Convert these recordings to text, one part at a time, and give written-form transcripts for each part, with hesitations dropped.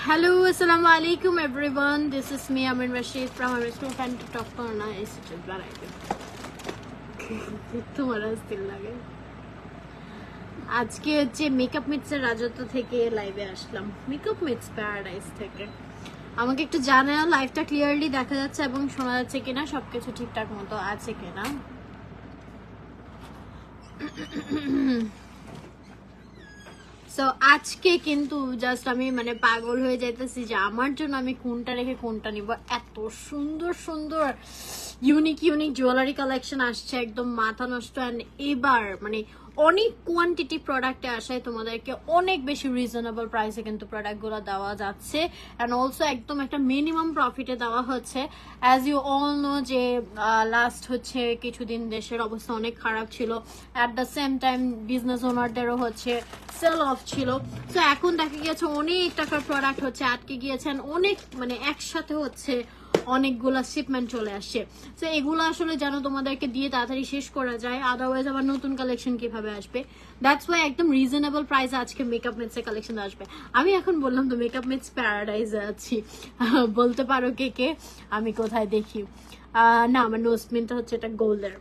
Hello, assalamu alaikum everyone. This is me, Amin Rashid from Amin Fan to Talk Corner. It's just bad idea. তোমার still লাগে আজকে হচ্ছে makeup মিটসের রাজত্ব থেকে লাইভে আসলাম, মেকআপ মিটস প্যারাডাইস থেকে। আমাকে একটু জানাও লাইভটা ক্লিয়ারলি দেখা যাচ্ছে এবং শোনা যাচ্ছে কিনা, সবকিছু ঠিকঠাক মতো আছে কিনা। সো আজকে কিন্তু জাস্ট আমি মানে পাগল হয়ে যাইতেছি যে আমার জন্য আমি কোনটা রেখে কোনটা নিব। এত সুন্দর সুন্দর ইউনিক ইউনিক জুয়েলারি কালেকশন আসছে, একদম মাথা নষ্ট। অ্যান্ড এবার মানে অনেক কোয়ান্টিটি প্রোডাক্টে আসায় তোমাদেরকে অনেক বেশি রিজনেবল প্রাইসে কিন্তু প্রোডাক্টগুলো দেওয়া যাচ্ছে। অ্যান্ড অলসো একদম একটা মিনিমাম প্রফিটে দেওয়া হচ্ছে। অ্যাজ ইউ অল নো যে লাস্ট হচ্ছে কিছুদিন দেশের অবস্থা অনেক খারাপ ছিল, at the same time business ওনারদেরও হচ্ছে সেল অফ ছিল। তো এখন দেখা গিয়েছে অনেক টাকার প্রোডাক্ট হচ্ছে আটকে গিয়েছেন, অনেক মানে একসাথে হচ্ছে অনেকগুলা শিপমেন্ট চলে আসছে। তো এগুলো আসলে যেন তোমাদেরকে দিয়ে তাড়াতাড়ি শেষ করা যায়, আদারওয়াইজ আবার নতুন কালেকশন কিভাবে আসবে। দ্যাটস ওয়াই একদম রিজনেবল প্রাইস আজকে মেকআপ মিটসের কালেকশন আসবে। আমি এখন বললাম তো মেকআপ মিটস প্যারাডাইজে আছি, বলতে পারো কে কে আমি কোথায় দেখি। না, আমার নোজপিনটা হচ্ছে এটা গোল্ডের।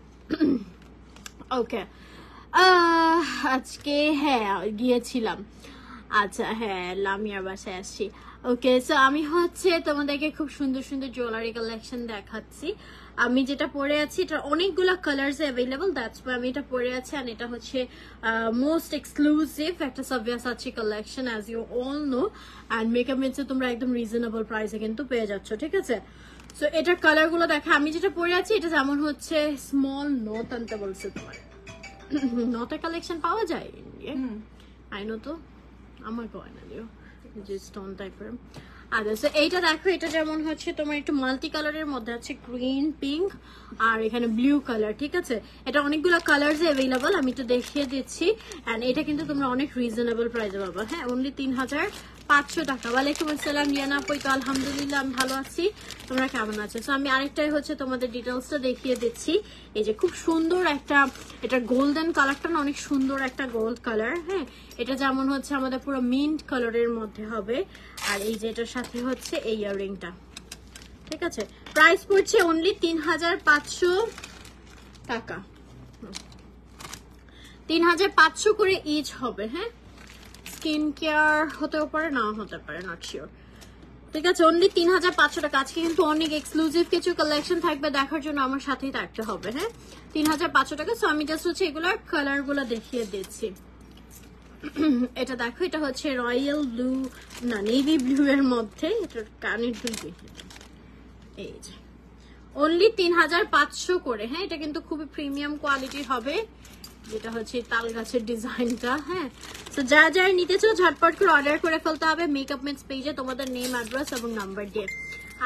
ওকে, আজকে হ্যাঁ গিয়েছিলাম। আচ্ছা হ্যাঁ, লামিয়ার বাসায় আসছি। ওকে, সো আমি হচ্ছে তোমাদেরকে খুব সুন্দর সুন্দর জুয়েলারি কালেকশন দেখাচ্ছি। আমি যেটা পরে আছি এটা অনেকগুলো কালার্স অ্যাভেলেবল, দ্যাটস ওয়াই আমি এটা পরে আছি। আর এটা হচ্ছে মোস্ট এক্সক্লুসিভ একটা Sabyasachi collection, as you all know. And makeup মিটসে তোমরা একদম রিজনেবল প্রাইসে কিন্তু পেয়ে যাচ্ছ, ঠিক আছে? সো এটার কালার গুলো দেখা, আমি যেটা পরে আছি এটা যেমন হচ্ছে স্মল নথ আনতে বলছে তোমার। নথের কালেকশন পাওয়া যায় আইনো তো আমার গয়না দিও যে স্টোন টাইপের। আচ্ছা, এইটা দেখো, এটা যেমন হচ্ছে তোমার একটু মাল্টি কালারের মধ্যে আছে, গ্রিন, পিঙ্ক আর এখানে ব্লু কালার, ঠিক আছে? এটা অনেকগুলো কালার্স অ্যাভেলেবল, আমি তো দেখিয়ে দিচ্ছি। অ্যান্ড এটা কিন্তু তোমরা অনেক রিজনেবল প্রাইসে পাবা। হ্যাঁ, অনলি 3500 টাকা। ওয়ালাইকুম আসসালাম লিয়ানা আপু, তো আলহামদুলিল্লাহ আমি ভালো আছি, তোমরা কেমন আছো? সো আমি আরেকটাই হচ্ছে তোমাদের ডিটেলসটা দেখিয়ে দিচ্ছি। এই যে খুব সুন্দর একটা, এটা গোল্ডেন কালারটা না, অনেক সুন্দর একটা গোল্ড কালার। হ্যাঁ, এটা যেমন হচ্ছে আমাদের পুরো মিন্ট কালারের মধ্যে হবে। আর এই যে এটার সাথে হচ্ছে এই ইয়াররিংটা, ঠিক আছে? প্রাইস পড়ছে অনলি 3500 টাকা। 3500 করে ইচ হবে। হ্যাঁ, স্কিন কেয়ার হতেও পারে, নাও হতে পারে, নট শিওর। ঠিক আছে, অনলি 3500 টাকা। আজকে কিন্তু অনেক এক্সক্লুসিভ কিছু কালেকশন থাকবে, দেখার জন্য আমার সাথেই থাকতে হবে। হ্যাঁ, 3500 টাকা। সো আমি জাস্ট হচ্ছে এগুলোর কালার গুলো দেখিয়ে দিচ্ছি। এটা দেখো, এটা হচ্ছে রয়্যাল ব্লু না নেভি ব্লু এর মধ্যে, এটার কানের দুল এই যে অনলি 3500 করে। হ্যাঁ, এটা কিন্তু খুবই প্রিমিয়াম কোয়ালিটির হবে, যেটা হচ্ছে তাল গাছের ডিজাইনটা। হ্যাঁ, তো যারা যারা নিতে চাও ঝটপট করে অর্ডার করে ফেলতে হবে মেকআপ মিটস পেজে, তোমাদের নেম, অ্যাড্রেস এবং নাম্বার দিয়ে।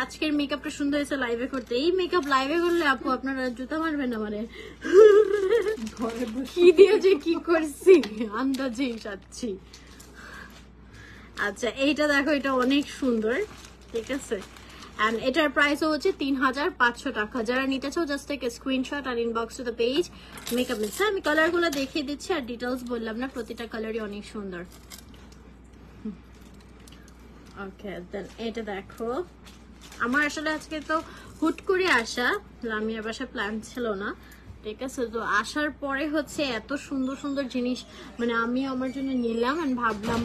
আজকের মেকআপটা সুন্দর হয়েছে লাইভে করতে। এই মেকআপ লাইভে করলে আপু আপনারা জুতা মারবেন না, মানে কি দিয়ে যে কি করছি আন্দাজেই যাচ্ছি। আচ্ছা, এইটা দেখো, এটা অনেক সুন্দর, ঠিক আছে? And এটার প্রাইসও হচ্ছে 3500 টাকা। যারা নিতে চাও জাস্ট টেক এ স্ক্রিনশট আর inbox to the page makeup mints. আমি কালারগুলো দেখিয়ে দিচ্ছি আর ডিটেলস বললাম না, প্রতিটা কালারই অনেক সুন্দর। ওকে, দেন এটা দেখো, আমার আসলে আজকে তো হুট করে আসা, লামিয়ার বাসা প্ল্যান ছিল না, ঠিক আছে? তো আসার পরে হচ্ছে এত সুন্দর সুন্দর জিনিস মানে আমি আমার জন্য নিলাম। আর ভাবলাম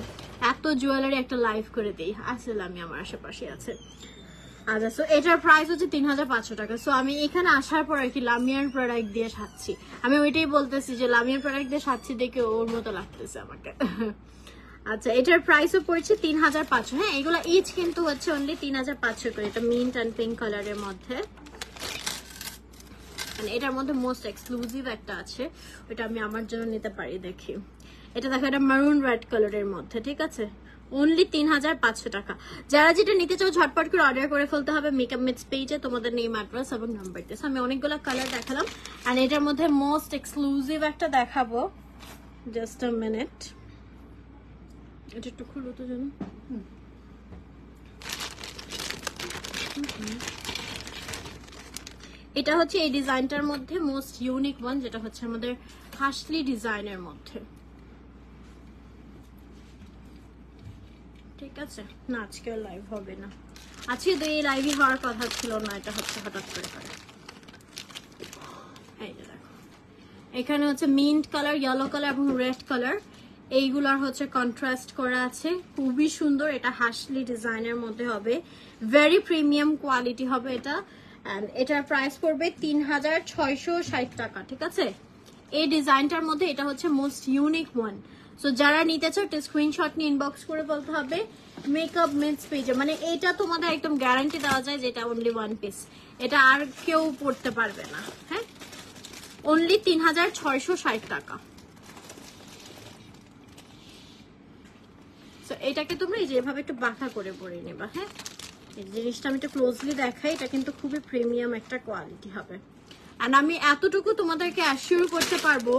এত জুয়েলারি একটা লাইভ করে দিই। আসলে আমি আমার আশেপাশে আছে। আচ্ছা, সো এটার প্রাইস হচ্ছে 3500 টাকা। সো আমি এখানে আসার পর আর কি লামিয়ার প্রোডাক্ট দিয়ে সাজছি। আমি ওইটাই বলতেছি যে লামিয়ার প্রোডাক্ট দিয়ে সাজছি দেখে ওর মতো লাগতেছে আমাকে। আচ্ছা, এটার প্রাইসও পড়ছে 3500। হ্যাঁ, এগুলো ইচ কিন্তু হচ্ছে অনলি 3500 করে। এটা মিন্ট অ্যান্ড পিঙ্ক কালারের মধ্যে। মানে এটার মধ্যে মোস্ট এক্সক্লুসিভ একটা আছে, ওটা আমি আমার জন্য নিতে পারি। দেখি, এটা দেখো, এটা মারুন রেড কালারের মধ্যে, ঠিক আছে? অনলি 3500 টাকা। যারা যেটা নিতে চাও ঝটপট করে অর্ডার করে ফেলতে হবে মেকআপ মিটস পেজে, তোমাদের নেম, অ্যাড্রেস এবং নাম্বার দিয়ে। আমি অনেকগুলো কালার দেখালাম, আর এটার মধ্যে মোস্ট এক্সক্লুসিভ একটা দেখাবো। জাস্ট আ মিনিট, এটা একটু খুলো তো জানো। এটা হচ্ছে এই ডিজাইনটার মধ্যে মোস্ট ইউনিক ওয়ান, যেটা হচ্ছে আমাদের হাসলি ডিজাইনের মধ্যে, ঠিক ঠিক আছে না, আজকে লাইভ হবে না, আজকে তো এই লাইভই হওয়ার কথা ছিল না, এটা হচ্ছে হঠাৎ করে করে। এই যে দেখো এখানে হচ্ছে মিন্ট কালার, ইয়েলো কালার এবং রেড কালার, এইগুলার হচ্ছে কন্ট্রাস্ট করা আছে, খুবই সুন্দর। এটা হাসলি ডিজাইনের মধ্যে হবে, ভেরি প্রিমিয়াম কোয়ালিটি হবে এটা। এন্ড এটার প্রাইস পড়বে 3660 টাকা, ঠিক আছে। এই ডিজাইনটার মধ্যে এটা হচ্ছে মোস্ট ইউনিক ওয়ান। সো যারা নিতে চাও একটা স্ক্রিনশট নিয়ে ইনবক্স করে বলতে হবে মেকআপ মিটস পেজে, মানে এটা তোমাদের একদম গ্যারান্টি দেওয়া যায় যে এটা অনলি ওয়ান পিস, এটা আর কেউ পড়তে পারবে না। হ্যাঁ, অনলি 3660 টাকা। সো এটাকে তোমরা এই যেভাবে একটু বাঁকা করে পরে নেবা। হ্যাঁ, এই জিনিসটা আমি একটু ক্লোজলি দেখাই, এটা কিন্তু খুবই প্রিমিয়াম একটা কোয়ালিটি হবে। আর আমি এতটুকু তোমাদেরকে অ্যাসিওর করতে পারবো,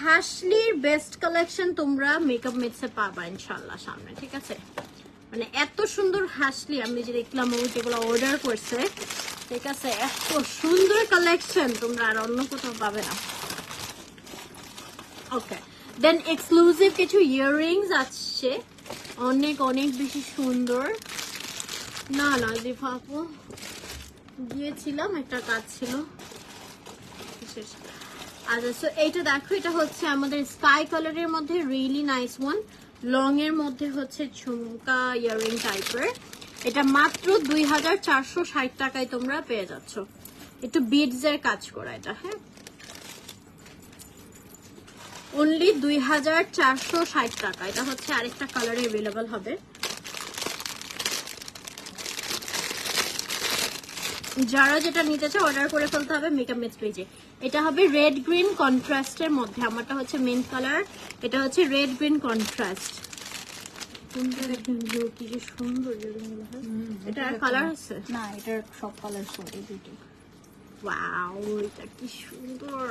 হাসলির বেস্ট কালেকশন তোমরা মেকআপ মিটসে পাবা ইনশাল্লাহ সামনে, ঠিক আছে। মানে এত সুন্দর হাসলি আমি যে দেখলাম ও যেগুলো অর্ডার করছে, ঠিক আছে, এত সুন্দর কালেকশন তোমরা আর অন্য কোথাও পাবে না। ওকে, দেন এক্সক্লুসিভ কিছু ইয়াররিংস আসছে, অনেক অনেক বেশি সুন্দর। না না দিফা আপু গিয়েছিলাম, একটা কাজ ছিল। আচ্ছা, সো এইটা দেখো, এটা হচ্ছে আমাদের স্কাই কালারের মধ্যে রিয়েলি নাইস ওয়ান, লং এর মধ্যে হচ্ছে ঝুমকা ইয়াররিং টাইপের। এটা মাত্র 2460 টাকায় তোমরা পেয়ে যাচ্ছ, একটু বিডস এর কাজ করা এটা। হ্যাঁ, অনলি 2460 টাকা। এটা হচ্ছে আরেকটা কালারে অ্যাভেলেবল হবে। যারা যেটা নিতে চাও অর্ডার করে ফেলতে হবে মেকআপ মিটস পেজে। এটা হবে রেড গ্রিন কন্ট্রাস্টের মধ্যে, আমারটা হচ্ছে মেন কালার, এটা হচ্ছে রেড গ্রিন কন্ট্রাস্ট। কোনটা দেখুন কি যে সুন্দর, এটা আর কালার আছে না, এটার সব কালার সব এই দুটো। ওয়াও, এটা কি সুন্দর।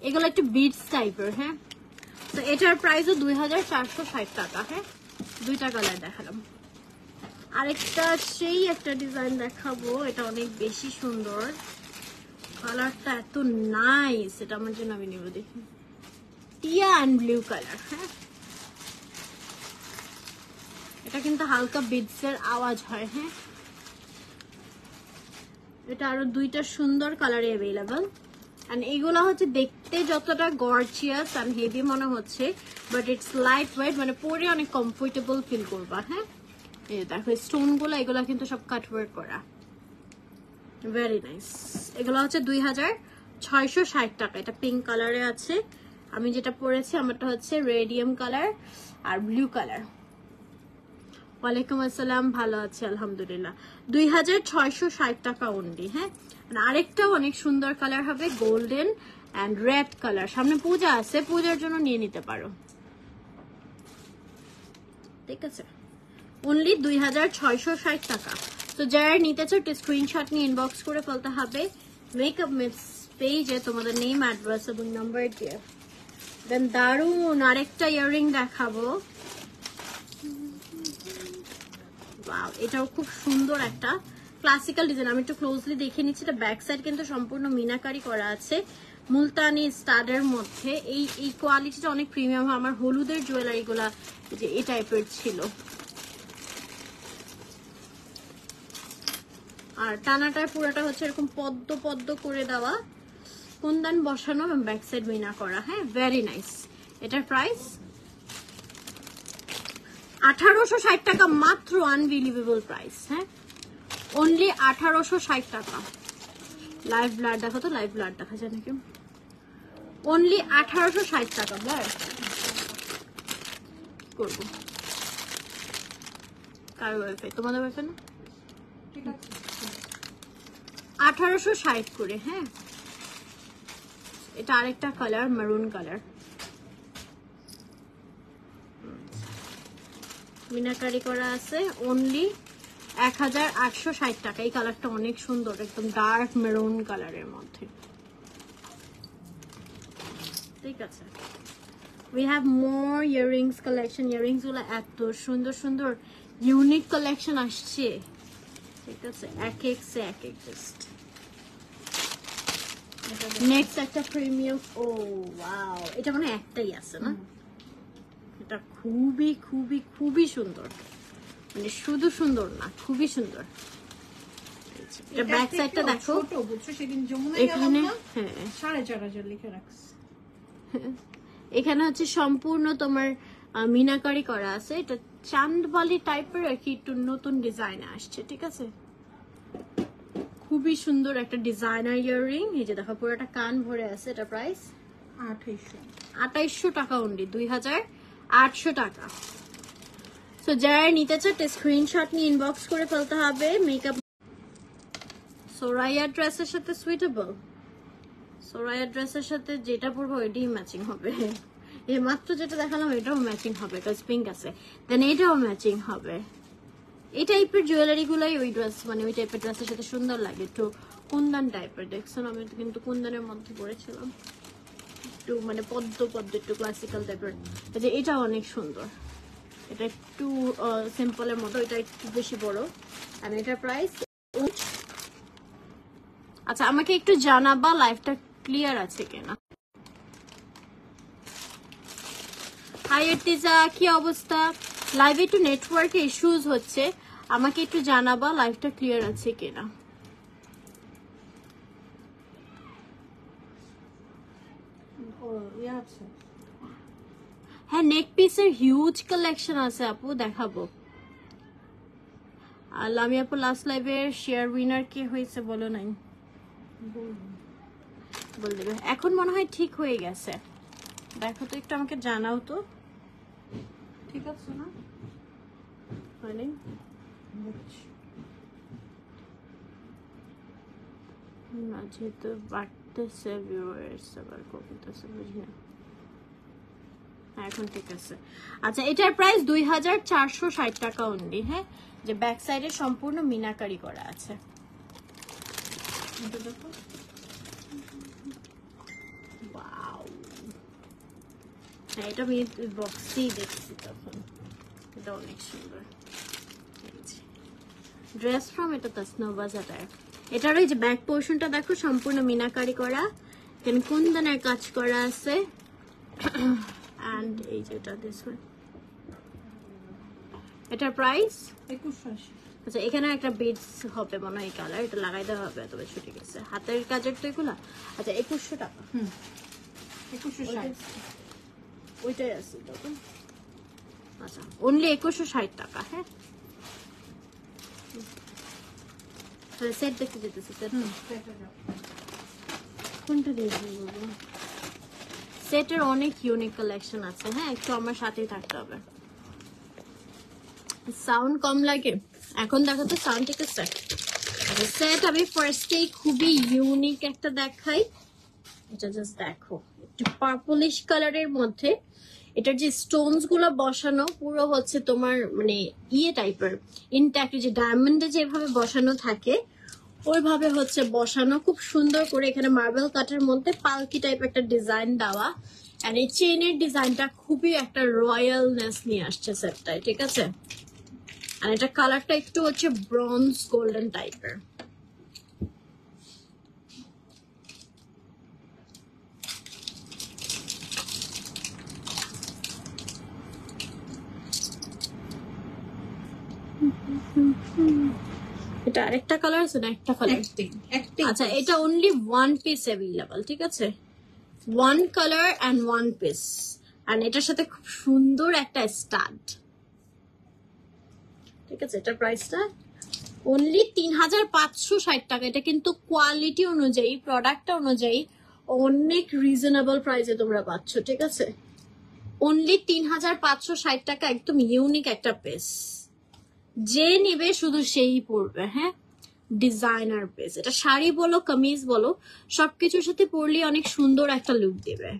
এগুলো একটু বিটস টাইপের। হ্যাঁ, তো এটার প্রাইসও 2460 টাকা। হ্যাঁ, দুইটা কালার দেখালাম, আরেকটা সেই একটা ডিজাইন দেখাবো, এটা অনেক বেশি সুন্দর, কালারটা এত নাইস, এটা আমার জন্য আমি নেব। দেখি টিয়া অ্যান্ড ব্লু কালার। হ্যাঁ, এটা কিন্তু হালকা বিটস এর আওয়াজ হয়। হ্যাঁ, এটা আরো দুইটা সুন্দর কালারে অ্যাভেলেবল। এন্ড এগুলো হচ্ছে দেখতে যতটা গর্জিয়াস এন্ড হেভি মনে হচ্ছে, বাট ইটস লাইট ওয়েট, মানে পরে অনেক কমফোর্টেবল ফিল করবা। হ্যাঁ, এই দেখো স্টোন গুলো, এগুলো কিন্তু সব কাট ওয়ার্ক করা, ভেরি নাইস। এগুলো হচ্ছে 2660 টাকা। এটা পিঙ্ক কালারে আছে, আমি যেটা পরেছি আমারটা হচ্ছে রেডিয়াম কালার আর ব্লু কালার। ওয়ালাইকুম আসসালাম, ভালো আছি আলহামদুলিল্লাহ। 2660 টাকা অনলি। হ্যাঁ, আরেকটাও অনেক সুন্দর কালার হবে, গোল্ডেন এন্ড রেড কালার। সামনে পূজা আছে, পূজার জন্য নিয়ে নিতে পারো, ঠিক আছে। অনলি 2660 টাকা। তো যারা নিতে চাও একটা স্ক্রিনশট নিয়ে ইনবক্স করে ফেলতে হবে মেকআপ মিটস পেজে তোমাদের নেম, অ্যাড্রেস এবং নাম্বার দিয়ে। দেন দারুন আরেকটা ইয়াররিং দেখাবো। ওয়াও, এটাও খুব সুন্দর একটা ক্লাসিক্যাল ডিজাইন। আমি একটু ক্লোজলি দেখে নিচ্ছি, এটা ব্যাক সাইড কিন্তু সম্পূর্ণ মিনাকারি করা আছে মুলতানি স্টাডের মধ্যে। এই কোয়ালিটিটা অনেক প্রিমিয়াম। আমার হলুদের জুয়েলারি গুলা যে এই টাইপের ছিল, আর টানাটার পুরোটা হচ্ছে এরকম পদ্ম পদ্ম করে দেওয়া, কুন্দান বসানো এবং ব্যাক সাইড মিনা করা। হ্যাঁ, ভেরি নাইস। এটার প্রাইস 1860 টাকা মাত্র, আনবিলিভেবল প্রাইস। হ্যাঁ, অনলি 1860 টাকা। লাইভ ব্লাড দেখো তো, লাইভ ব্লাড দেখা যায় নাকি? অনলি 1860 টাকা ব্লাড করবো। কার ওয়াইফাই? তোমাদের ওয়াইফাই না? ঠিক আছে, 1860 করে। হ্যাঁ, এটা আরেকটা কালার, মেরুন কালার, মিনাকারি করা আছে। অনলি 1860 টাকা। এই কালারটা অনেক সুন্দর, একদম ডার্ক মেরুন কালারের মধ্যে, ঠিক আছে। We have more earrings collection. Earrings গুলো এত সুন্দর সুন্দর ইউনিক কালেকশন আসছে, ঠিক আছে, এক এক সে এক এক। জাস্ট নেক্সট একটা প্রিমিয়াম, ও ওয়াও, এটা মানে একটাই আছে না? এটা খুবই খুবই খুবই সুন্দর, মানে শুধু সুন্দর না, খুবই সুন্দর। এটা ব্যাক সাইডটা দেখো, ছোট বুঝছো, সেদিন যমুনা এখানে গেলাম না, হ্যাঁ 4,500 লিখে রাখছে। এখানে হচ্ছে সম্পূর্ণ তোমার মিনাকারি করা আছে। এটা চাঁদবালি টাইপের আর কি, একটু নতুন ডিজাইন আসছে, ঠিক আছে? খুবই সুন্দর একটা ডিজাইনার ইয়াররিং। এই যে দেখো পুরোটা কান ভরে আছে। এটা প্রাইস 2800 টাকা অনলি, 2800 টাকা। সো যারা নিতে চাচ্ছে স্ক্রিনশট নিয়ে ইনবক্স করে ফেলতে হবে। মেকআপ সোরাইয়া ড্রেসের সাথে সুইটেবল, সোরাইয়া ড্রেসের সাথে যেটা পরবো এটাই ম্যাচিং হবে। এই মাত্র যেটা দেখালাম এটাও ম্যাচিং হবে, কাজ পিঙ্ক আছে, দেন এটাও ম্যাচিং হবে। এই টাইপের জুয়েলারি গুলাই ওই ড্রেস, মানে ওই টাইপের ড্রেসের সাথে সুন্দর লাগে। একটু কুন্দন টাইপের, দেখছেন আমি কিন্তু কুন্দনের মধ্যে পরেছিলাম, একটু মানে পদ্ম পদ্ম, একটু ক্লাসিক্যাল টাইপের। যে এটা অনেক সুন্দর, এটা একটু সিম্পলের মতো, এটা একটু বেশি বড়। আর এটার প্রাইস, আচ্ছা আমাকে একটু জানাবা লাইফটা ক্লিয়ার আছে কিনা। হাই এর্তিজা, কি অবস্থা? লাইভে একটু নেটওয়ার্কে ইস্যুজ হচ্ছে, আমাকে একটু জানাবা লাইভটা ক্লিয়ার আছে কিনা। হ্যাঁ নেক পিসের হিউজ কালেকশন আছে আপু, দেখাবো। আর লামি আপু লাস্ট লাইভের শেয়ার উইনার কে হয়েছে বলো নাই, বল দেবে। এখন মনে হয় ঠিক হয়ে গেছে, দেখো তো একটু আমাকে জানাও তো। ঠিক আছে না? হয়নি না, যেহেতু বাড়তেছে ভিউয়ার্স আবার কমতেছে, বুঝি না। এখন ঠিক আছে। আচ্ছা এটার প্রাইস 2460 টাকা অনলি। হ্যাঁ, যে ব্যাক সাইডে সম্পূর্ণ মিনাকারি করা আছে। এটা দেখো, ওয়াও, হ্যাঁ এটা আমি বক্সেই দেখছি তখন, এটা অনেক সুন্দর। ড্রেস ফ্রম, এটা তাসনোবাজ অ্যাটাক। এটার ওই যে ব্যাক পোর্শনটা দেখো সম্পূর্ণ মিনাকারি করা, এখানে কুন্দনের কাজ করা আছে। এন্ড এই যেটা দিস ওয়ান, এটার প্রাইস 2180। আচ্ছা এখানে একটা বিডস হবে মনে হয় কালার, এটা লাগাই দেওয়া হবে, তবে ছুটে গেছে হাতের কাজের তো এগুলা। আচ্ছা 2100 টাকা। 2160 ওইটাই আছে তখন। আচ্ছা অনলি 2160 টাকা। হ্যাঁ তাহলে সেট দেখতে যেতেছি, সেট কোনটা দেখবো বলবো? সেটের অনেক ইউনিক কালেকশন আছে। হ্যাঁ একটু আমার সাথেই থাকতে হবে। সাউন্ড কম লাগে এখন, দেখো তো সাউন্ড ঠিক আছে। সেট আমি ফার্স্টেই খুবই ইউনিক একটা দেখাই, এটা জাস্ট দেখো, একটু পার্পলিশ কালারের মধ্যে। এটার যে স্টোনস গুলো বসানো পুরো হচ্ছে তোমার মানে ইয়ে টাইপের ইনট্যাক্ট, যে ডায়মন্ডে যেভাবে বসানো থাকে ওইভাবে হচ্ছে বসানো, খুব সুন্দর করে। এখানে মার্বেল কাটের মধ্যে পালকি টাইপ একটা ডিজাইন দেওয়া, আর এই চেনের ডিজাইনটা খুবই একটা রয়্যালনেস নিয়ে আসছে সেটটাই, ঠিক আছে? আর এটা কালারটা একটু হচ্ছে ব্রোঞ্জ গোল্ডেন টাইপের। এটা আরেকটা কালার আছে না, একটা কালার। আচ্ছা এটা অনলি ওয়ান পিস অ্যাভেলেবল, ঠিক আছে? One colour and one piece, আর এটার সাথে খুব সুন্দর একটা স্টাড, ঠিক আছে? এটা প্রাইসটা অনলি 3560 টাকা। এটা কিন্তু কোয়ালিটি অনুযায়ী, প্রোডাক্ট অনুযায়ী অনেক রিজনেবল প্রাইসে তোমরা পাচ্ছ, ঠিক আছে? অনলি 3560 টাকা, একদম ইউনিক একটা পিস। যে নিবে শুধু সেই পরবে। হ্যাঁ ডিজাইনার পিস, এটা শাড়ি বলো কামিজ বলো সবকিছুর সাথে পরলে অনেক সুন্দর একটা লুক দিবে।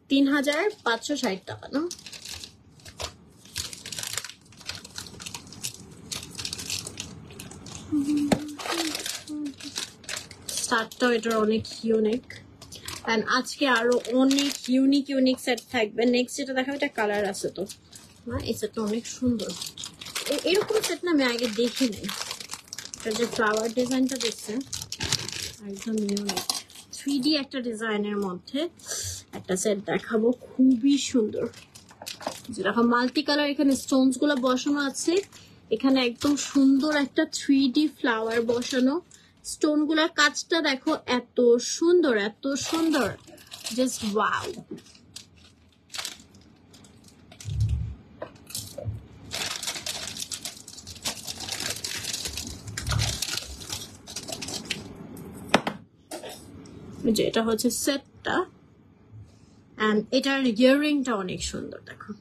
3560 টাকা না? স্টার্টটাও এটার অনেক ইউনিক, এন্ড আজকে আরো অনেক ইউনিক ইউনিক সেট থাকবে। নেক্সট যেটা দেখাবো এটা কালার আছে তো, হ্যাঁ এই সেটটা অনেক সুন্দর। এরকম সেট না আমি আগে দেখিনি। এটা যে ফ্লাওয়ার ডিজাইনটা দেখছেন, একদম ইউনিক 3D একটা ডিজাইনের মধ্যে একটা সেট দেখাবো, খুবই সুন্দর। যেরকম মাল্টি কালার এখানে স্টোনস গুলো বসানো আছে, এখানে একদম সুন্দর একটা 3D ফ্লাওয়ার বসানো। স্টোন গুলার কাজটা দেখো এত সুন্দর, এত সুন্দর, জাস্ট ওয়াও। যে এটা হচ্ছে সেটটা, এন্ড এটার ইয়াররিংটা অনেক সুন্দর দেখো,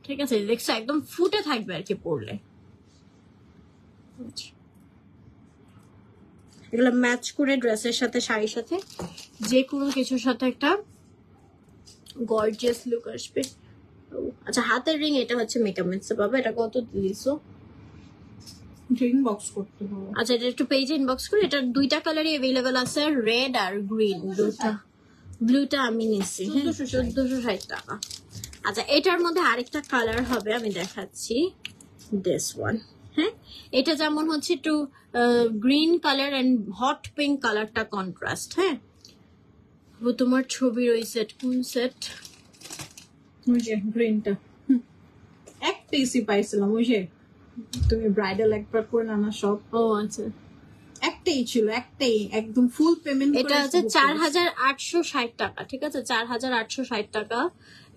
ঠিক আছে? দেখছো একদম ফুটে থাকবে আর কি পরলে। এগুলো ম্যাচ করে ড্রেসের সাথে, শাড়ির সাথে, যে কোনো কিছুর সাথে একটা গর্জিয়াস লুক আসবে। আচ্ছা হাতের রিং, এটা হচ্ছে মেকআপ মিক্সে পাবে। এটা কত দিছো? ইনবক্স করতে হবে। আচ্ছা এটা একটু পেজে ইনবক্স করে। এটার দুইটা কালারই अवेलेबल আছে, রেড আর গ্রিন দুটো। ব্লুটা আমি নিচ্ছি 1460 টাকা। আচ্ছা এটার মধ্যে আরেকটা কালার হবে, আমি দেখাচ্ছি, দিস ওয়ান। হ্যাঁ এটা যেমন হচ্ছে একটু green colour and hot pink কালারটা কন্ট্রাস্ট। হ্যাঁ তোমার ছবির ওই সেট, কোন সেট? ওই যে গ্রিনটা এক পিসই পাইছিলাম, ওই যে তুমি ব্রাইডাল একবার করলে না সব। ও আচ্ছা একটাই ছিল, একটাই একদম ফুল পেমেন্ট। এটা হচ্ছে 4860 টাকা, ঠিক আছে? 4860 টাকা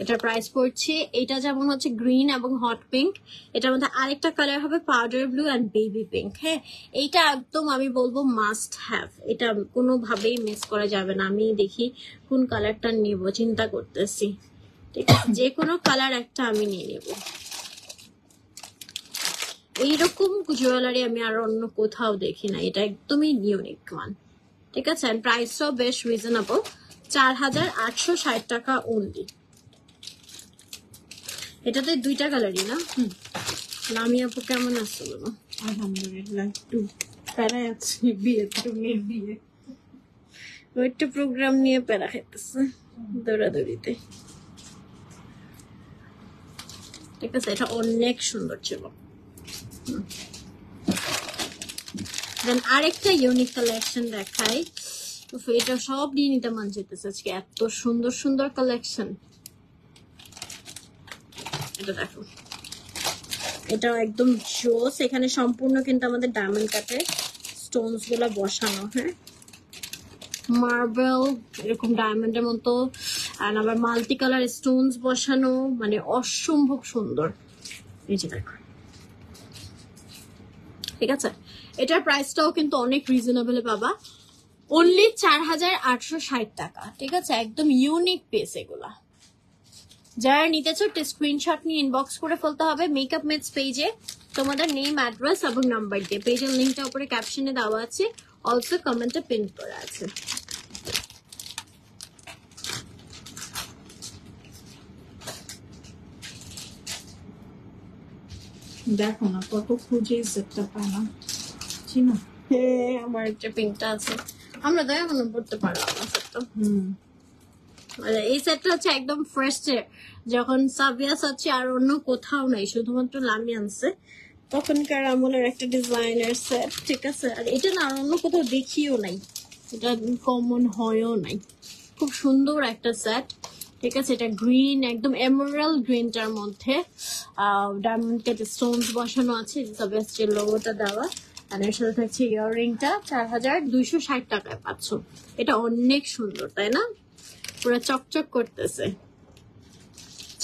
এটার প্রাইস পড়ছে। এটা যেমন হচ্ছে গ্রিন এবং হট পিঙ্ক, এটার মধ্যে আরেকটা কালার হবে powder blue and baby pink. হ্যাঁ এইটা একদম আমি বলবো মাস্ট হ্যাভ, এটা কোনোভাবেই মিস করা যাবে না। আমি দেখি কোন কালারটা নিব, চিন্তা করতেছি, ঠিক আছে? যে কোনো কালার একটা আমি নিয়ে নেব। এইরকম জুয়েলারি আমি আর অন্য কোথাও দেখি না, এটা একদমই ইউনিক ওয়ান, ঠিক আছে? প্রাইসও বেশ রিজনেবল, 4860 টাকা অনলি। এটাতে দুইটা কালারই না? লামি আপু কেমন আছে বলো? আলহামদুলিল্লাহ, একটু প্যারায় আছি, বিয়ে তো মেয়ের বিয়ে, ওইটা প্রোগ্রাম নিয়ে প্যারা খাইতেছে দৌড়াদৌড়িতে, ঠিক আছে? এটা অনেক সুন্দর ছিল। দেন আরেকটা ইউনিক কালেকশন দেখাই, এটা সব নিয়ে নিতে মন যেতেছে আজকে, এত সুন্দর সুন্দর কালেকশন। এটা দেখো, এটাও একদম জোস। এখানে সম্পূর্ণ কিন্তু আমাদের ডায়মন্ড কাটে স্টোনস গুলা বসানো। হ্যাঁ মার্বেল এরকম ডায়মন্ডের মতো, আর আবার মাল্টি কালার স্টোনস বসানো, মানে অসম্ভব সুন্দর। এই যে দেখো, ঠিক আছে? এটার প্রাইসটাও কিন্তু অনেক রিজনেবল পাবা, অনলি 4860 টাকা, ঠিক আছে? একদম ইউনিক পিস এগুলা। যারা নিতে চাও স্ক্রিনশট নিয়ে ইনবক্স করে ফেলতে হবে মেকআপ মেটস পেজে, তোমাদের নেম, অ্যাড্রেস এবং নাম্বার দিয়ে। পেজের লিঙ্কটা উপরে ক্যাপশনে দেওয়া আছে, অলসো কমেন্টে পিন করা আছে। দেখো না কত খুঁজে সেটটা পায় না, চিনো? হ্যাঁ আমার একটা পিনটা আছে, আমরা দয়া মনে পড়তে পারো আমার সেটটা। এই সেটটা হচ্ছে একদম ফ্রেশ, যখন সাবিয়া আছে আর অন্য কোথাও নাই, শুধুমাত্র লামি আনছে তখনকার আমলের একটা ডিজাইনার সেট, ঠিক আছে? আর এটা না আর অন্য কোথাও দেখিও নাই, এটা কমন হয়ও নাই, খুব সুন্দর একটা সেট, ঠিক আছে? এটা গ্রিন, একদম এমারাল্ড গ্রিনটার মধ্যে ডায়মন্ড কেটে স্টোনস বসানো আছে, সাবিয়ার লোগোটা দেওয়া, আর এর সাথে থাকছে ইয়াররিংটা। 4260 টাকায় পাচ্ছ। এটা অনেক সুন্দর, তাই না? পুরো চকচক করতেছে।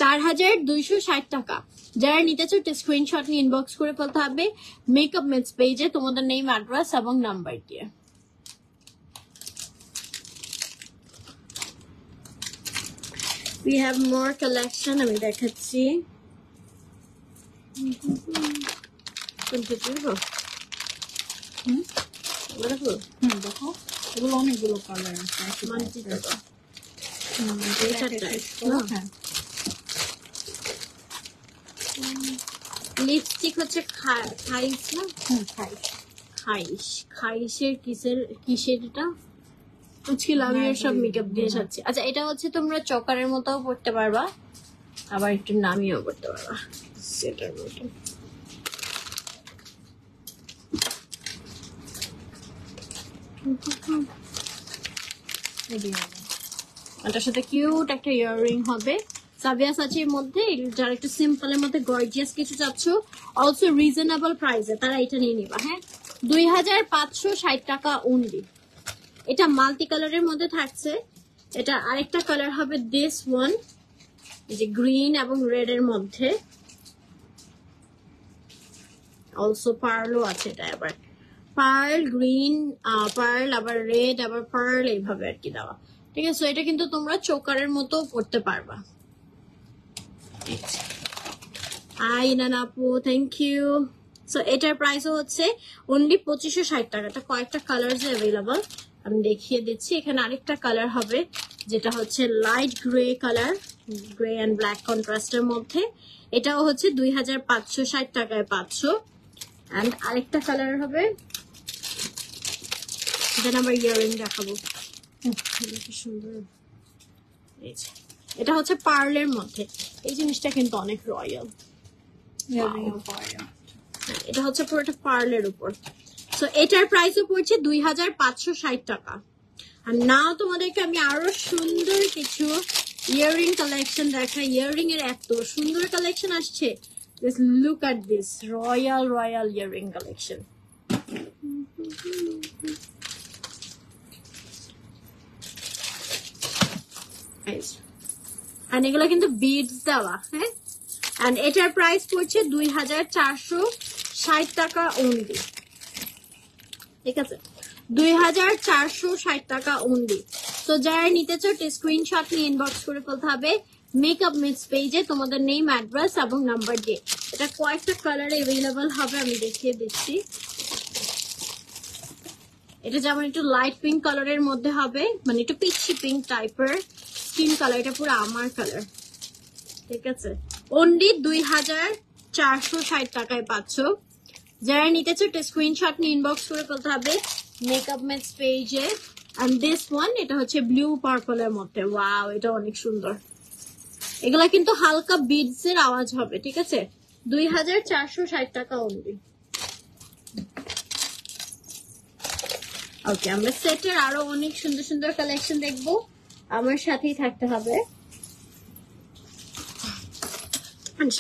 4260 টাকা। যারা নিতে চাও স্ক্রিনশট নিয়ে ইনবক্স করে ফেলতে হবে মেকআপ মেটস পেজে, তোমাদের নেম, অ্যাড্রেস এবং নাম্বার দিয়ে। We have more collection, আমি দেখাচ্ছি। দেখো এগুলো অনেকগুলো কালার আছে। লিপস্টিক হচ্ছে খাইস না? খাইসের কিসের এটা বুঝছিল, আমি সব মেকআপ দিয়ে যাচ্ছি। আচ্ছা এটা হচ্ছে তোমরা চকারের মতো পড়তে পারবা, আবার একটু নামিয়েও পড়তে পারবা সেটার মতো। এটার সাথে কিউট একটা ইয়াররিং হবে। সাবিয়াসাচির মধ্যে যারা একটু সিম্পলের মধ্যে গর্জিয়াস কিছু চাচ্ছ, অলসো রিজনেবল প্রাইসে, তারা এটা নিয়ে নিবা। হ্যাঁ, 2560 টাকা অনলি। এটা মাল্টি কালারের মধ্যে থাকছে। এটা আরেকটা কালার হবে দিস ওয়ান, এই যে গ্রিন এবং রেড এর মধ্যে, অলসো পার্লও আছে। এটা আবার পার্ল, গ্রিন, পার্ল, আবার রেড, আবার পার্ল, এইভাবে আর কি দেওয়া। ঠিক আছে, এটা কিন্তু তোমরা চোকারের মতো করতে পারবা। আপু, থ্যাংক ইউ। সো এটার প্রাইসও হচ্ছে অনলি 2560 টাকা। এটা কয়েকটা কালার অ্যাভেলেবল, আমি দেখিয়ে দিচ্ছি। এখানে আরেকটা কালার হবে যেটা হচ্ছে light grey colour, grey and black কন্ট্রাস্টের মধ্যে। এটাও হচ্ছে 2560 টাকায় 500। অ্যান্ড আরেকটা কালার হবে, দেন আবার ইয়াররিং দেখাবো। সুন্দর, এটা হচ্ছে পার্লের মধ্যে। এই জিনিসটা কিন্তু অনেক রয়্যাল। এটা হচ্ছে পুরোটা পার্লের উপর। সো এটার প্রাইসও পড়ছে 2560 টাকা। আর নাও তোমাদেরকে আমি আরো সুন্দর কিছু ইয়াররিং কালেকশন দেখাই। ইয়াররিং এর এত সুন্দর কালেকশন আসছে, just look at this royal earring collection. আর এগুলো কিন্তু বিডস দেওয়া। হ্যাঁ, এন্ড এটার প্রাইস পড়ছে 2460 টাকা অনলি। ঠিক আছে, 2460 টাকা অনলি। তো যারা নিতে চাও স্ক্রিনশট নিয়ে ইনবক্স করে ফেলতে হবে মেকআপ মিক্স পেজে তোমাদের নেম, অ্যাড্রেস এবং নাম্বার দিয়ে। এটা কয়েকটা কালারে অ্যাভেলেবল হবে, আমি দেখিয়ে দিচ্ছি। এটা যেমন একটু লাইট পিঙ্ক কালারের মধ্যে হবে, মানে একটু পিচি পিঙ্ক টাইপের স্কিন কালার। এটা পুরো আমার কালার। ঠিক আছে, অনলি 2460 টাকায় 500। যারা নিতে চাও স্ক্রিনশট নিয়ে ইনবক্স করে ফেলতে হবে মেকআপ মিক্স পেজে। এন্ড দিস ওয়ান, এটা হচ্ছে ব্লু পার্পলের মধ্যে। ওয়াও, এটা অনেক সুন্দর। এগুলা কিন্তু হালকা বিডস এর আওয়াজ হবে। ঠিক আছে, 2460 টাকা অনলি। ওকে, আমরা সেটের আরো অনেক সুন্দর সুন্দর কালেকশন দেখবো, আমার সাথেই থাকতে হবে।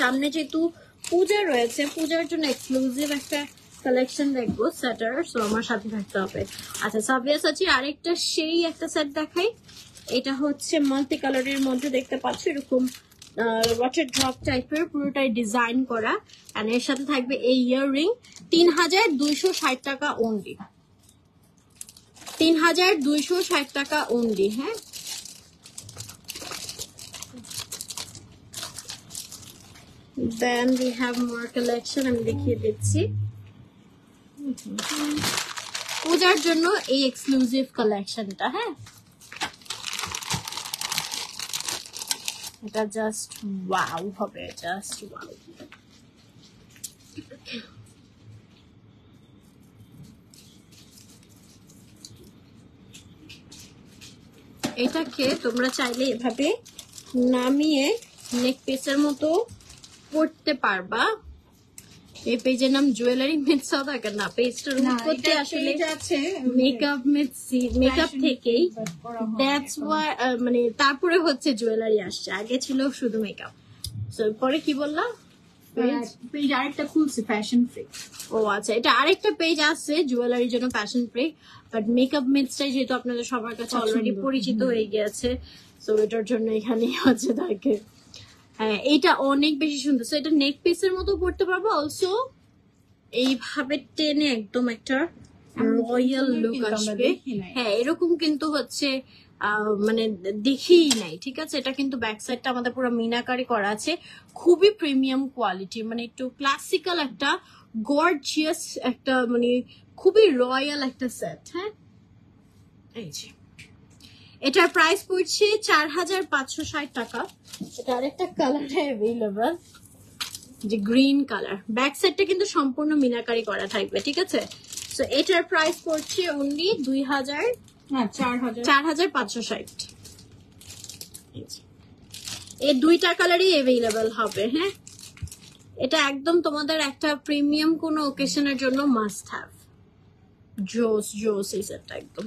সামনে যেহেতু পূজা রয়েছে, পূজার জন্য এক্সক্লুসিভ একটা কালেকশন দেখবো সেটার, সো আমার সাথে থাকতে হবে। আচ্ছা, সাবিয়াসাচির আরেকটা সেই একটা সেট দেখাই। এটা হচ্ছে মাল্টি কালারের মধ্যে দেখতে পাচ্ছ, এরকম ওয়াটার ড্রপ টাইপের, পুরোটাই ডিজাইন করা। আর এর সাথে থাকবে এই ইয়াররিং। 3260 টাকা অনলি। 3260 টাকা অনলি। হ্যাঁ, দেন we have more collection, আমি দেখিয়ে দিচ্ছি। পূজার জন্য এই এক্সক্লুসিভ কালেকশনটা। হ্যাঁ, এটা জাস্ট ওয়াও হবে, জাস্ট ওয়াও। এটাকে তোমরা চাইলে এভাবে নামিয়ে নেক পিসের মতো পড়তে পারবা। এই পেজের নাম জুয়েলারি মিথ সাউথ আফ্রিকা না, পেজটার উপরে আসলে মেকআপ মিথ মেকআপ থেকেই, দ্যাটস ওয়াই, মানে তারপরে হচ্ছে জুয়েলারি আসছে, আগে ছিল শুধু মেকআপ। সো পরে কি বললাম, পেজ আরেকটা খুলছে ফ্যাশন ফ্রি। ও আচ্ছা, এটা আরেকটা পেজ আছে জুয়েলারির জন্য ফ্যাশন ফ্রি, বাট মেকআপ মিথটাই যেহেতু আপনাদের সবার কাছে অলরেডি পরিচিত হয়ে গেছে, সো এটার জন্য এখানেই হচ্ছে থাকে। হ্যাঁ, এটা অনেক বেশি সুন্দর। সো এটা নেক পিসের মতো পড়তে পারবো, অলসো এইভাবে টেনে একদম একটা রয়্যাল লুক আসবে। হ্যাঁ, এরকম কিন্তু হচ্ছে মানে দেখিই নাই। ঠিক আছে, এটা কিন্তু ব্যাক সাইডটা আমাদের পুরো মিনাকারি করা আছে, খুবই প্রিমিয়াম কোয়ালিটি, মানে একটু ক্লাসিক্যাল একটা গর্জিয়াস একটা, মানে খুবই রয়্যাল একটা সেট। হ্যাঁ, এই যে এটার প্রাইস পড়ছে 4560 টাকা। এটা আরেকটা কালারে অ্যাভেলেবল, যে গ্রিন কালার। ব্যাক সাইডটা কিন্তু সম্পূর্ণ মিনাকারি করা থাকবে। ঠিক আছে, সো এটার প্রাইস পড়ছে অনলি 4560। এই দুইটা কালারই অ্যাভেলেবল হবে। হ্যাঁ, এটা একদম তোমাদের একটা প্রিমিয়াম কোনো ওকেশনের জন্য মাস্ট হ্যাভ। জোস এই সেটটা একদম।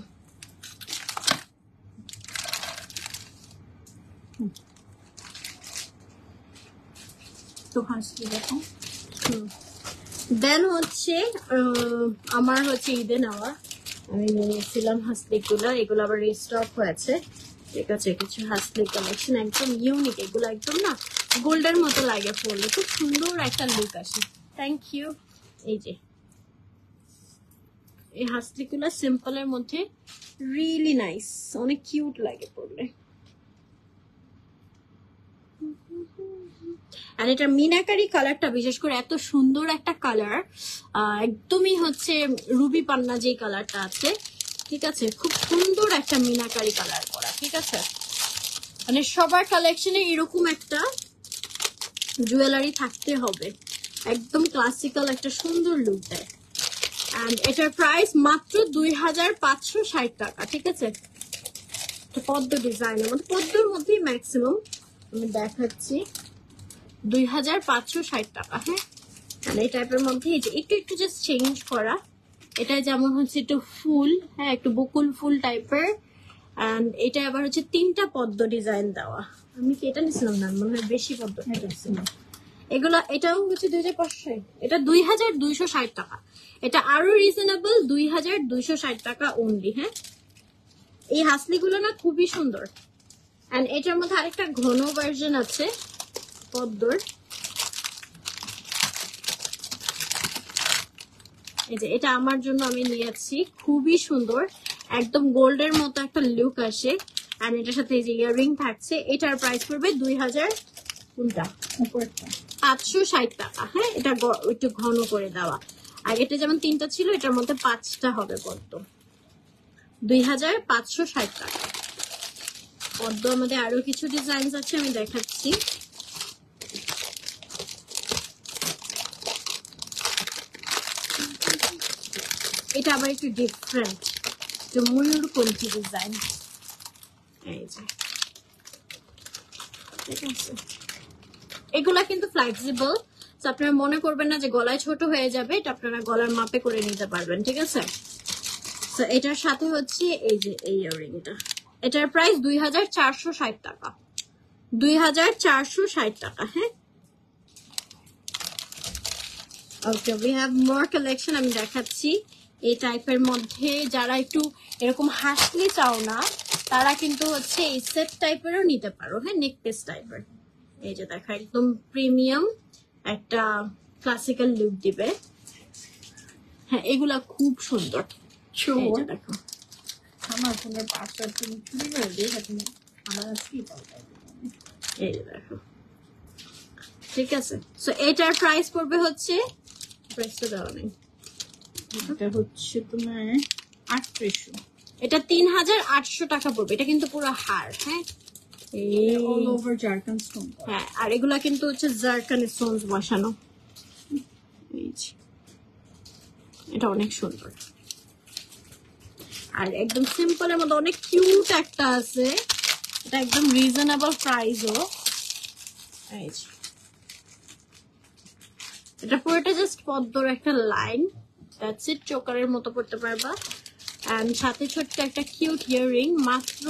তো হাসি দেখো। দেন হচ্ছে আমার হচ্ছে ঈদে নেওয়া, আমি নিয়েছিলাম হাসলিগুলো, এগুলো আবার রিস্টক হয়েছে। ঠিক আছে, কিছু হাসলি কালেকশন একদম ইউনিক, এগুলো একদম না গোল্ডের মতো লাগে পরলে, খুব সুন্দর একটা লুক আসে। Thank you. এই যে এই হাসলিগুলো সিম্পলের মধ্যে রিয়েলি নাইস, অনেক কিউট লাগে পরলে। আর এটা মিনাকারি কালারটা বিশেষ করে এত সুন্দর একটা কালার, একদমই হচ্ছে রুবি পান্না যে কালারটা আছে, ঠিক আছে, খুব সুন্দর একটা মিনাকারি কালার করা। ঠিক আছে, মানে সবার কালেকশনে এরকম একটা জুয়েলারি থাকতে হবে, একদম ক্লাসিক্যাল একটা সুন্দর লুক দেয়। এন্ড এটার প্রাইস মাত্র 2560 টাকা। ঠিক আছে, পদ্ম ডিজাইনের মধ্যে, পদ্মর মধ্যেই ম্যাক্সিমাম আমি দেখাচ্ছি, 2560 টাকা। হ্যাঁ, আর এই টাইপের মধ্যে এই যে একটু জাস্ট চেঞ্জ করা, এটা যেমন হচ্ছে একটু ফুল, হ্যাঁ একটু বকুল ফুল টাইপের, এন্ড এটা আবার হচ্ছে 3টা পদ্ম ডিজাইন দেওয়া। আমি কি এটা নিছিলাম না, মনে হয় বেশি পদ্ম নিছিলাম এগুলা। এটাও হচ্ছে 2500, এটা 2260 টাকা। এটা আরো রিজনেবল, 2260 টাকা অনলি। হ্যাঁ, এই হাসলিগুলো না খুবই সুন্দর। এন্ড এটার মধ্যে আরেকটা ঘন ভার্সন আছে পদ্মর, এই যে এটা আমার জন্য আমি নিয়েছি, খুবই সুন্দর, একদম গোল্ডের মতো একটা লুক আসে। আর এটার সাথে এই যে ইয়াররিং থাকছে, এটার প্রাইস পড়বে 2560 টাকা। হ্যাঁ, এটা একটু ঘন করে দেওয়া। আর এটা যেমন 3টা ছিল, এটার মধ্যে 5টা হবে পদ্ম, 2560 টাকা। পদ্ম আমাদের আরো কিছু ডিজাইন আছে, আমি দেখাচ্ছি। এটা আবার একটু ডিফারেন্ট, যে ময়ূরকণ্ঠী ডিজাইন। এই যে ঠিক আছে, এগুলা কিন্তু ফ্লেক্সিবল, আপনারা মনে করবেন না যে গলায় ছোট হয়ে যাবে, এটা আপনারা গলার মাপে করে নিতে পারবেন। ঠিক আছে, তো এটার সাথে হচ্ছে এই যে এই ইয়াররিংটা, এটার প্রাইস 2460 টাকা, 2460 টাকা। হ্যাঁ, ওকে, উই হ্যাভ মোর কালেকশন, আমি দেখাচ্ছি। এই টাইপের মধ্যে যারা একটু এরকম হাসলি চাও না, তারা কিন্তু হচ্ছে এই সেট টাইপেরও নিতে পারো। হ্যাঁ, নেকলেস টাইপের, এই যে দেখো একদম প্রিমিয়াম একটা ক্লাসিক্যাল লুক দিবে। হ্যাঁ, এগুলা খুব সুন্দর। এই যে দেখো, আমার ফোনের পাসওয়ার্ড তুমি চুরি করে দিয়ে তুমি আমার কি বলতে, এই যে দেখো। ঠিক আছে, সো এটার প্রাইস পড়বে হচ্ছে, প্রাইসটা দেওয়া নেই, এটা হচ্ছে তোমার 3800, এটা 3800 টাকা পড়বে। এটা কিন্তু পুরো হার। হ্যাঁ, অল ওভার জারকান স্টোন। হ্যাঁ, আর এগুলা কিন্তু হচ্ছে জারকান স্টোনস বসানো। এটা অনেক সুন্দর, আর একদম সিম্পলের মধ্যে অনেক কিউট একটা আছে, এটা একদম রিজনেবল প্রাইসও। এটা পুরোটা জাস্ট পদ্মর একটা লাইন, দ্যাটস ইট, চোকারের মতো পড়তে পারবা। এন্ড সাথে ছোট্ট একটা কিউট ইয়াররিং, মাত্র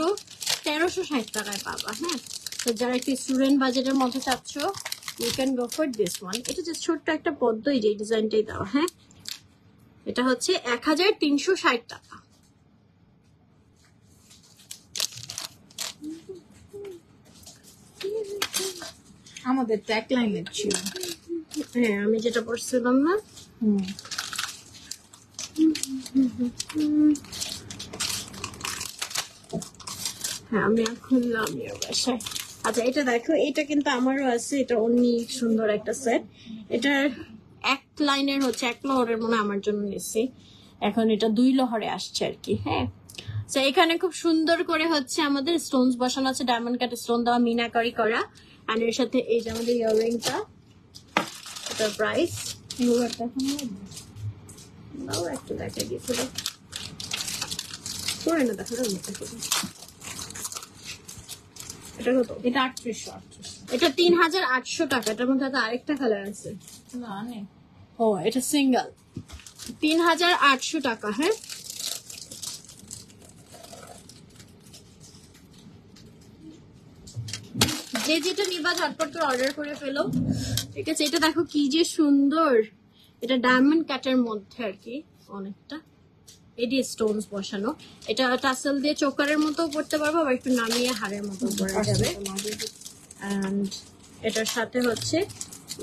1360 টাকায় পাবা। হ্যাঁ, তো যারা একটু স্টুডেন্ট বাজেটের মধ্যে চাচ্ছ, you can go for this one. এটা জাস্ট ছোট্ট একটা পদ্ম, এই যে ডিজাইনটাই দেওয়া। হ্যাঁ, এটা হচ্ছে 1360 টাকা। আমাদের ট্যাগ লাইনের ছিল। হ্যাঁ, আমি যেটা পড়ছিলাম না, হ্যাঁ আমি খুললাম বাসায়। আচ্ছা, এটা দেখো, এটা কিন্তু আমারও আছে, এটা অনেক সুন্দর একটা সেট। এটার এক লাইনের হচ্ছে 1 লহরের মনে আমার জন্য নিচ্ছি, এখন এটা 2 লহরে আসছে আর কি। হ্যাঁ, তো এখানে খুব সুন্দর করে হচ্ছে আমাদের স্টোনস বসানো আছে, ডায়মন্ড কাট স্টোন দেওয়া, মিনাকারি করা। আর এর সাথে এই যে আমাদের ইয়াররিংটা, এটার প্রাইস দাও একটু দেখা গেছিল, করে না দেখো, এটা কত? এটা 3800। এটা 3800 টাকা। এটার মধ্যে আরেকটা কালার আছে। না নেই। ও, এটা সিঙ্গেল। 3800 টাকা। হ্যাঁ, যে যেটা নিবা ঝটপট করে অর্ডার করে ফেলো, ঠিক আছে। এটা দেখো কি যে সুন্দর, এটা ডায়মন্ড কাটের মধ্যে আর কি অনেকটা, এডি স্টোনস বসানো। এটা টাসেল দিয়ে চোকারের মতো করতে পারবো, আবার একটু নামিয়ে হাড়ের মতো করা যাবে। এন্ড এটার সাথে হচ্ছে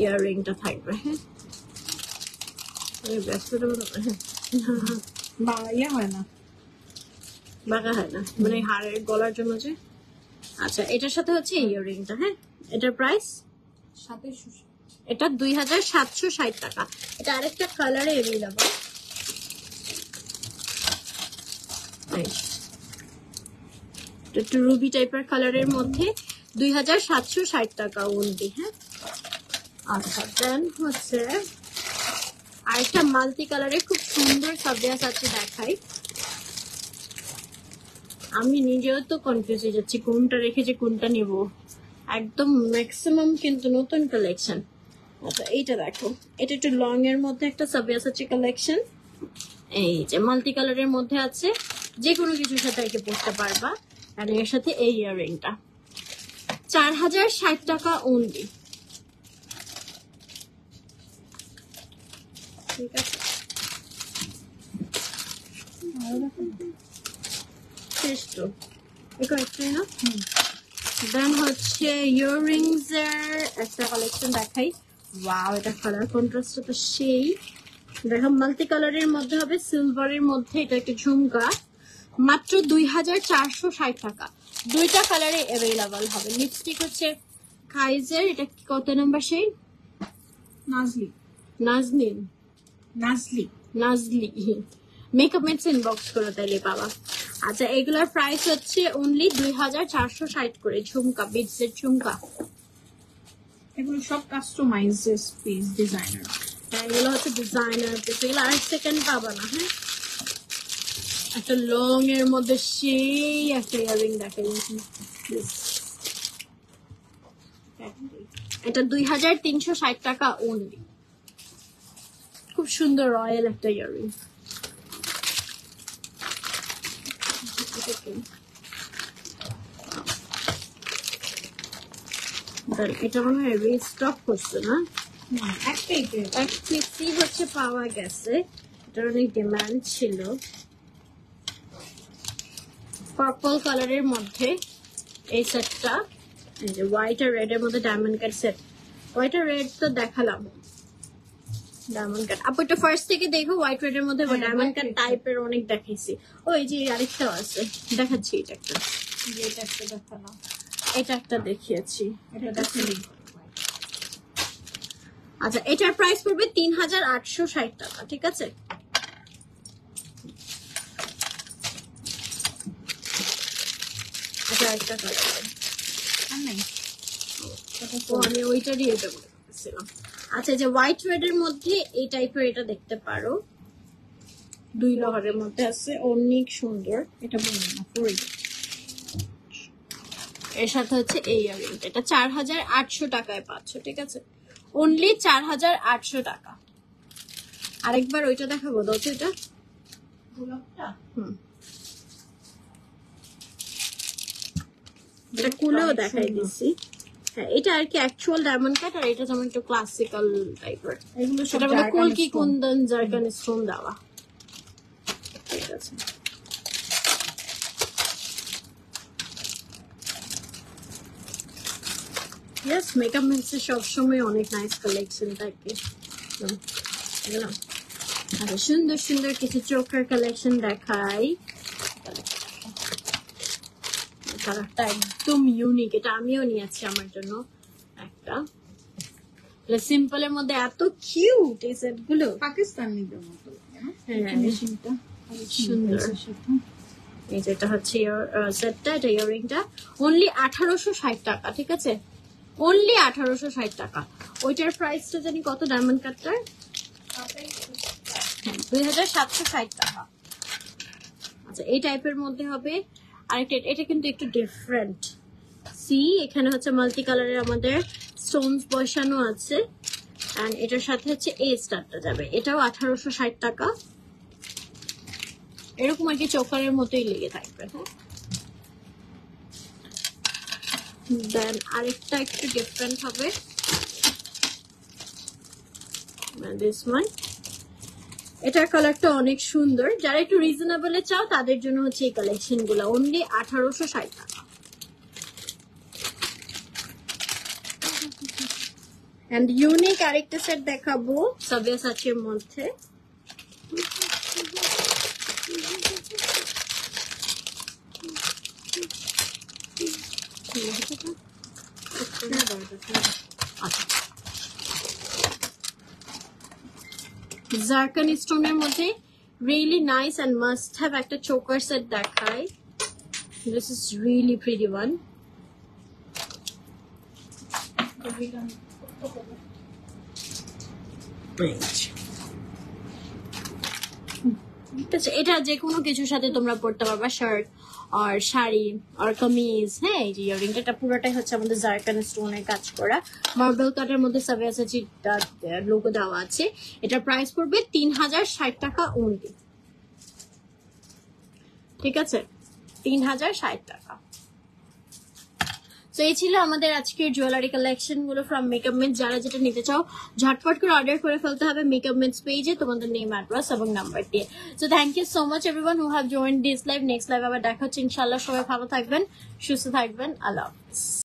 ইয়াররিংটা থাকবে। হ্যাঁ, ইয়ে হয় না, বাঁকা হয় না, মানে হাড়ের গলার জন্য যে। আচ্ছা, এটার সাথে হচ্ছে ইয়াররিংটা। হ্যাঁ, এটার প্রাইস এটা 2760 টাকা। এটা আরেকটা কালারে এভেলেবল। একটু রুবি টাইপের কালারের মধ্যে 2760 টাকা ওনলি। হ্যাঁ, আচ্ছা, দেন হচ্ছে আরেকটা মাল্টি কালারের খুব সুন্দর সাবজেক্ট আছে দেখাই। আমি নিজেও তো কনফিউজ হয়ে যাচ্ছি কোনটা রেখে যে কোনটা নিব, একদম ম্যাক্সিমাম কিন্তু নতুন কালেকশন। আচ্ছা, এইটা দেখো, এটা একটু লং এর মধ্যে একটা সাবিয়াসাচি কালেকশন। এই যে মাল্টি কালারের মধ্যে আছে, যে কোনো কিছুর সাথে আর কি পড়তে পারবা। আর এর সাথে এই ইয়াররিংটা 4060 টাকা ওনলি। ঠিক আছে, শেষ তো একটাই না। দেন হচ্ছে ইয়াররিংস এর একটা কালেকশন দেখাই। ওয়াও, এটা কালার কন্ট্রাস্টটা তো সেই। দেখো মাল্টি কালারের মধ্যে হবে, সিলভারের মধ্যে। এটা একটা ঝুমকা, মাত্র 2460 টাকা। দুইটা কালারে অ্যাভেলেবল হবে। লিপস্টিক হচ্ছে কাইজার, এটা কত নাম্বার সেই? নাজলি নাজনীন, নাজলি নাজলি। মেকআপ মেটস ইনবক্স করে তাইলে বাবা। আচ্ছা, এগুলোর প্রাইস হচ্ছে অনলি 2460 করে। ঝুমকা, বিটসের ঝুমকা, এগুলো সব কাস্টমাইজড পিস ডিজাইনার। এগুলো হচ্ছে ডিজাইনার পিস, এগুলো আরেক সেকেন্ড পাবা না। হ্যাঁ, একটা লং এর মধ্যে সেই একটা ইয়ারিং দেখে, এটা 2360 টাকা ওনলি। খুব সুন্দর রয়্যাল একটা ইয়ারিং। এটা মনে হয় রিস্টক করছে না, এক পিসই হচ্ছে পাওয়া গেছে। এটার অনেক ডিমান্ড ছিল। পার্পল কালারের মধ্যে এই সেটটা, এই যে হোয়াইট আর রেড এর মধ্যে ডায়মন্ড কাট সেট। হোয়াইট আর রেড তো দেখালাম, ডায়মন্ড কাট। আপু এটা ফার্স্ট থেকে দেখো, হোয়াইট রেড এর মধ্যে ডায়মন্ড কাট টাইপের অনেক দেখাইছি। ওই যে আরেকটাও আছে, দেখাচ্ছি। এটা একটা, এটা একটা দেখালাম, এটা একটা দেখিয়েছি। এটা দেখালি। আচ্ছা, এটার প্রাইস পড়বে 3860 টাকা। ঠিক আছে, এটা একটা কালার। আমি ওইটারই এটা বলতেছিলাম। আচ্ছা, যে হোয়াইট রেড এর মধ্যে এই টাইপের এটা দেখতে পারো, দুই লহরের মধ্যে আছে, অনেক সুন্দর। এটা বলবো না, ফুল। এর সাথে হচ্ছে এই ইয়ারিংটা, এটা 4800 টাকায় পাচ্ছ। ঠিক আছে, অনলি 4800 টাকা। আরেকবার ওইটা দেখাবো, দাও তো এটা। এটা খুলেও দেখাই দিছি। হ্যাঁ, এটা আর কি অ্যাকচুয়াল ডায়মন্ড কাট, আর এটা যেমন একটু ক্লাসিক্যাল টাইপের। এগুলো সেটা মানে কলকি কুন্দন জারকান স্টোন দেওয়া। ঠিক আছে, ইয়েস, মেকআপ মিক্সে সবসময় অনেক নাইস কালেকশন থাকে। আচ্ছা, সুন্দর সুন্দর কিছু চোখের কালেকশন দেখাই। কালারটা একদম ইউনিক, এটা আমিও নিয়েছি আমার জন্য একটা। সিম্পলের মধ্যে এত কিউট এই সেট গুলো, পাকিস্তানিদের মতো। মেশিনটা সুন্দর। এই যেটা হচ্ছে সেটটা, এটা ইয়ারিংটা অনলি 1860 টাকা। ঠিক আছে, অনলি 1860 টাকা। ওইটার প্রাইসটা জানি কত, ডায়মন্ড কাটটার 2760 টাকা। আচ্ছা, এই টাইপের মধ্যে হবে আরেকটা। এটা কিন্তু একটু ডিফারেন্ট। সি, এখানে হচ্ছে মাল্টি কালারের আমাদের স্টোনস বসানো আছে, এন্ড এটার সাথে হচ্ছে এই স্টারটা যাবে, এটাও 1860 টাকা। এরকম আর কি চোকারের মতোই লেগে থাকবে। হ্যাঁ, দেন আরেকটা একটু ডিফারেন্ট হবে, দিস ওয়ান। এটার কালারটা অনেক সুন্দর, যারা একটু রিজনেবলে চাও তাদের জন্য হচ্ছে এই কালেকশন গুলো, অনলি 1860 টাকা। এন্ড ইউনিক আরেকটা সেট দেখাবো সাবিয়াসাচির মধ্যে। জারকান স্টোনের মধ্যে really nice and must have একটা চোকার সেট দেখাই। This is really pretty one. এটা যে কোনো কিছুর সাথে তোমরা পড়তে পারবা, শার্ট আর শাড়ি আর কামিজ। হ্যাঁ, এই যে ইয়ারিংটা, এটা পুরোটাই হচ্ছে আমাদের জারকান স্টোনের কাজ করা, মার্বেল কাটের মধ্যে সাবিয়াসাচি লোগো দেওয়া আছে। এটার প্রাইস পড়বে 3060 টাকা অনলি। ঠিক আছে, 3060 টাকা। তো এই ছিল আমাদের আজকের জুয়েলারি কালেকশন গুলো ফ্রম মেকআপ মিন্টস। যারা যেটা নিতে চাও ঝটপট করে অর্ডার করে ফেলতে হবে মেকআপ মিন্টস পেজে, তোমাদের নেম, অ্যাড্রেস এবং নাম্বার দিয়ে। So thank you so much everyone who have joined this live. Next live আবার দেখা হচ্ছে ইনশাআল্লাহ। সবাই ভালো থাকবেন, সুস্থ থাকবেন। আল্লাহ হাফেজ।